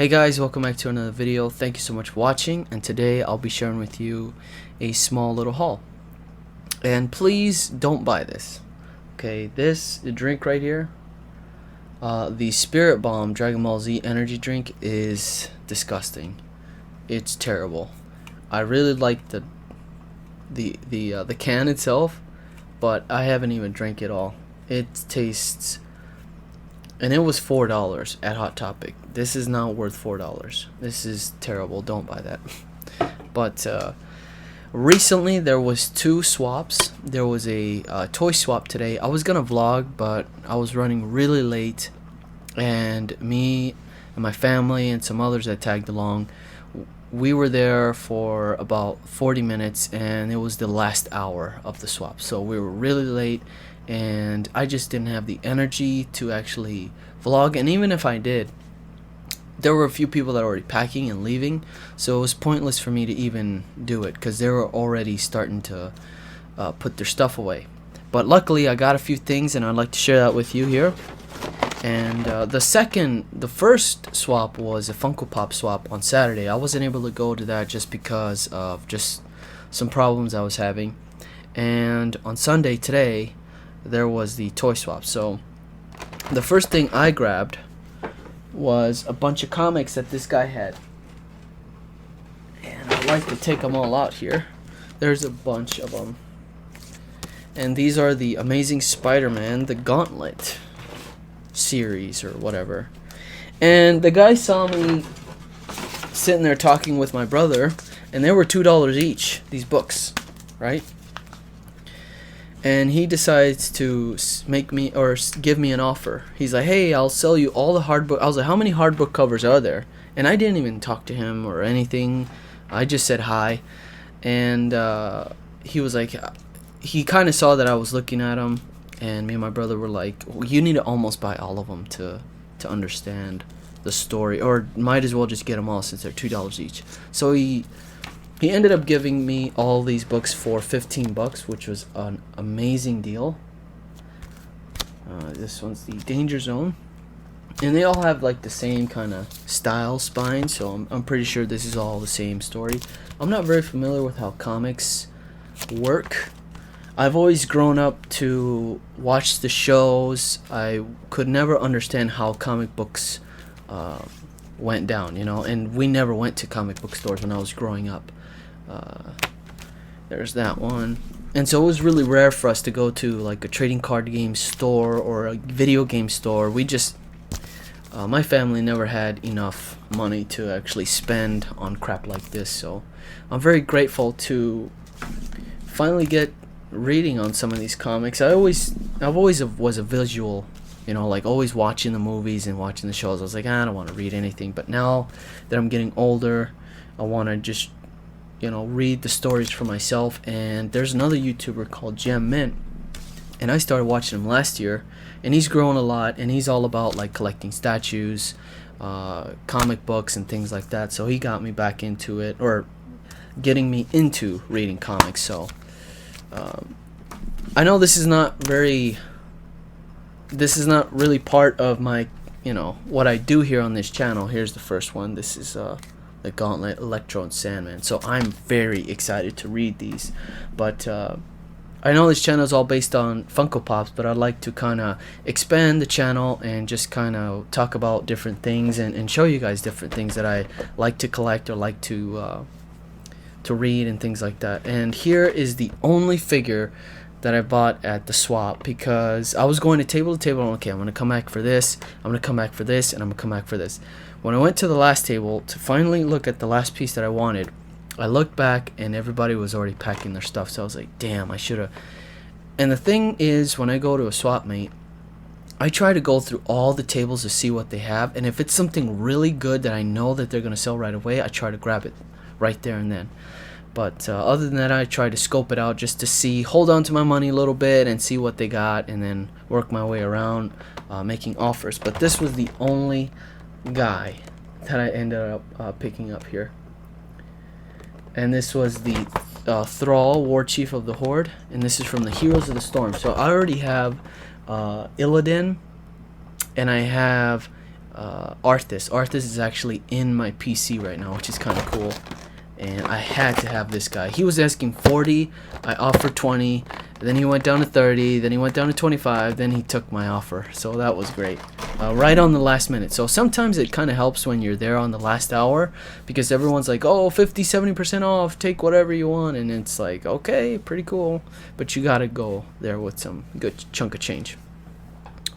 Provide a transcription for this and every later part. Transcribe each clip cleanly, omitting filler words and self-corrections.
Hey guys, welcome back to another video. Thank you so much for watching, and today I'll be sharing with you a small little haul. And please don't buy this. Okay, this drink right here, the Spirit Bomb Dragon Ball Z energy drink, is disgusting. It's terrible. I really like the can itself, but I haven't even drank it all. It tastes, and it was $4 at Hot Topic. This is not worth $4. This is terrible. Don't buy that. But recently there was two swaps. There was a toy swap today. I was gonna vlog, but I was running really late, and me and my family and some others that tagged along, we were there for about 40 minutes, and it was the last hour of the swap, so we were really late, and I just didn't have the energy to actually vlog. And even if I did, there were a few people that were already packing and leaving, so it was pointless for me to even do it because they were already starting to put their stuff away. But luckily I got a few things, and I'd like to share that with you here. And the first swap was a Funko Pop swap on Saturday. I wasn't able to go to that just because of just some problems I was having. And on Sunday, today, there was the toy swap. So the first thing I grabbed was a bunch of comics that this guy had, and I'd like to take them all out here. There's a bunch of them, and these are the Amazing Spider-Man, the Gauntlet series or whatever. And the guy saw me sitting there talking with my brother, and they were $2 each, these books, right? And he decides to make me, or give me, an offer. He's like, hey, I'll sell you all the hard book. I was like, how many hard book covers are there? And I didn't even talk to him or anything. I just said hi. And he was like, he kind of saw that I was looking at him, and me and my brother were like, well, you need to almost buy all of them to understand the story, or might as well just get them all since they're $2 each. So he ended up giving me all these books for $15, which was an amazing deal. This one's the Danger Zone, and they all have like the same kind of style spine, so I'm pretty sure this is all the same story. I'm not very familiar with how comics work. I've always grown up to watch the shows. I could never understand how comic books went down, you know, and we never went to comic book stores when I was growing up. There's that one. And so it was really rare for us to go to like a trading card game store or a video game store. We just my family never had enough money to actually spend on crap like this, so I'm very grateful to finally get reading on some of these comics. I've always was a visual, you know, like always watching the movies and watching the shows. I was like, I don't want to read anything. But now that I'm getting older, I want to just, you know, read the stories for myself. And there's another YouTuber called Gem Mint, and I started watching him last year, and he's grown a lot, and he's all about like collecting statues, comic books and things like that. So he got me back into it, or getting me into reading comics. So I know this is not really part of my, you know, what I do here on this channel. Here's the first one. This is the Gauntlet, Electro, and Sandman. So I'm very excited to read these. But I know this channel is all based on Funko Pops, but I'd like to kind of expand the channel and just kind of talk about different things and show you guys different things that I like to collect or like to read and things like that. And here is the only figure that I bought at the swap, because I was going to table, okay, I'm going to come back for this, I'm going to come back for this, and I'm going to come back for this. When I went to the last table to finally look at the last piece that I wanted, I looked back and everybody was already packing their stuff, so I was like, damn, I should have. And the thing is, when I go to a swap meet, I try to go through all the tables to see what they have, and if it's something really good that I know that they're going to sell right away, I try to grab it right there and then. But other than that, I try to scope it out just to see, hold on to my money a little bit and see what they got, and then work my way around making offers. But this was the only guy that I ended up picking up here. And this was the Thrall, War Chief of the Horde, and this is from the Heroes of the Storm. So I already have Illidan, and I have Arthas. Arthas is actually in my PC right now, which is kind of cool. And I had to have this guy. He was asking 40, I offered 20, then he went down to 30, then he went down to 25, then he took my offer. So that was great. Right on the last minute. So sometimes it kind of helps when you're there on the last hour, because everyone's like, oh, 50, 70% off, take whatever you want. And it's like, okay, pretty cool. But you got to go there with some good chunk of change.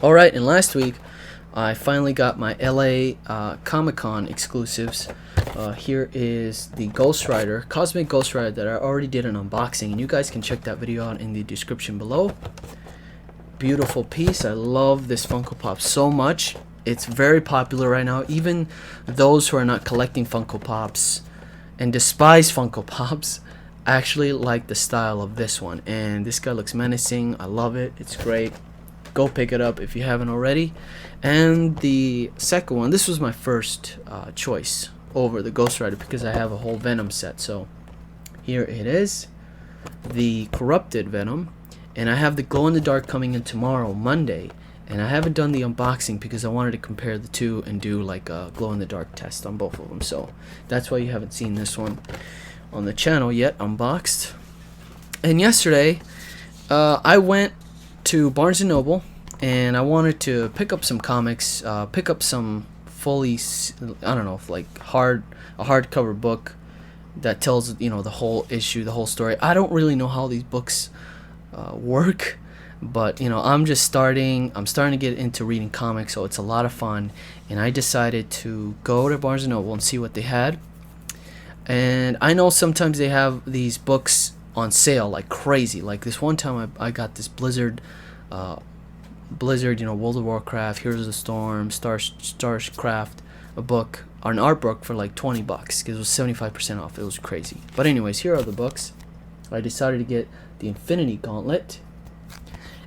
All right, and last week, I finally got my LA Comic-Con exclusives. Here is the Ghost Rider, Cosmic Ghost Rider, that I already did an unboxing, and you guys can check that video out in the description below. Beautiful piece. I love this Funko Pop so much. It's very popular right now. Even those who are not collecting Funko Pops and despise Funko Pops actually like the style of this one. And this guy looks menacing. I love it. It's great. Go pick it up if you haven't already. And the second one, this was my first choice over the Ghost Rider, because I have a whole Venom set. So here it is, the corrupted Venom, and I have the glow in the dark coming in tomorrow, Monday. And I haven't done the unboxing because I wanted to compare the two and do like a glow in the dark test on both of them. So that's why you haven't seen this one on the channel yet unboxed. And yesterday I went to Barnes & Noble, and I wanted to pick up some comics, pick up some fully, I don't know, like a hardcover book that tells, you know, the whole issue, the whole story. I don't really know how these books work, but you know, I'm starting to get into reading comics, so it's a lot of fun. And I decided to go to Barnes & Noble and see what they had. And I know sometimes they have these books on sale like crazy. Like this one time I got this Blizzard, you know, World of Warcraft, Heroes of the Storm, Starcraft, a book, or an art book for like $20 because it was 75% off. It was crazy. But anyways, here are the books. I decided to get the Infinity Gauntlet,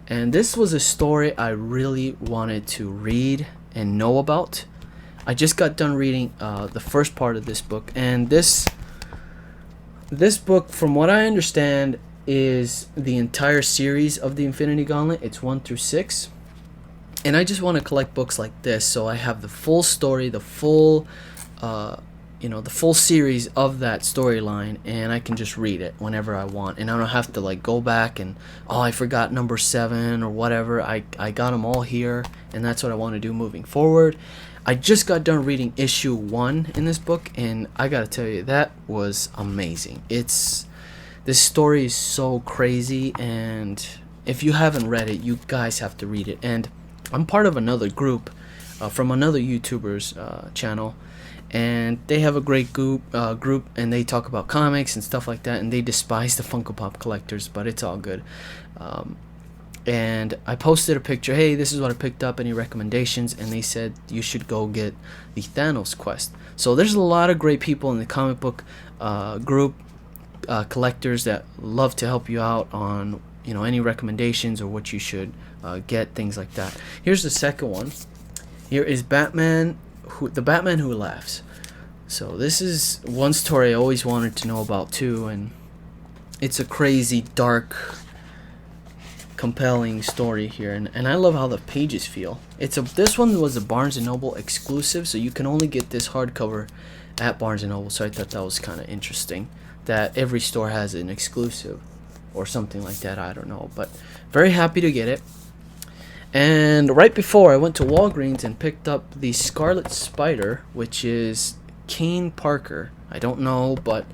and this was a story I really wanted to read and know about. I just got done reading the first part of this book, and this book, from what I understand, is the entire series of the Infinity Gauntlet. It's 1 through 6, and I just want to collect books like this, so I have the full story, the full the full series of that storyline, and I can just read it whenever I want, and I don't have to like go back and, oh, I forgot number 7 or whatever. I got them all here, and that's what I want to do moving forward. I just got done reading issue 1 in this book, and I gotta tell you, that was amazing. This story is so crazy, and if you haven't read it, you guys have to read it. And I'm part of another group from another YouTuber's channel, and they have a great group, and they talk about comics and stuff like that, and they despise the Funko Pop collectors, but it's all good. And I posted a picture, hey, this is what I picked up, any recommendations? And they said you should go get the Thanos quest. So there's a lot of great people in the comic book group, collectors, that love to help you out on, you know, any recommendations or what you should get, things like that. Here's the second one. Here is the Batman Who Laughs. So this is one story I always wanted to know about too, and it's a crazy, dark, compelling story here, and I love how the pages feel. This one was a Barnes & Noble exclusive, so you can only get this hardcover at Barnes & Noble, so I thought that was kind of interesting that every store has an exclusive or something like that. I don't know, but very happy to get it. And right before, I went to Walgreens and picked up the Scarlet Spider, which is Kane Parker. I don't know, but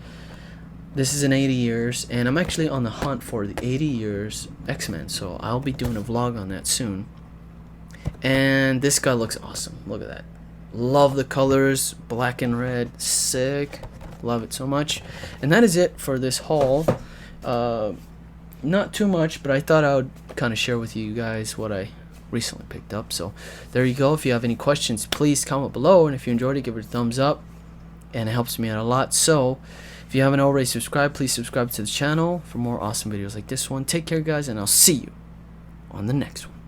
this is in 80 years, and I'm actually on the hunt for the 80 years X-Men, so I'll be doing a vlog on that soon. And this guy looks awesome. Look at that. Love the colors, black and red, sick. Love it so much. And that is it for this haul. Not too much, but I thought I would kind of share with you guys what I recently picked up. So there you go. If you have any questions, please comment below, and if you enjoyed it, give it a thumbs up, and it helps me out a lot. So if you haven't already subscribed, please subscribe to the channel for more awesome videos like this one. Take care, guys, and I'll see you on the next one.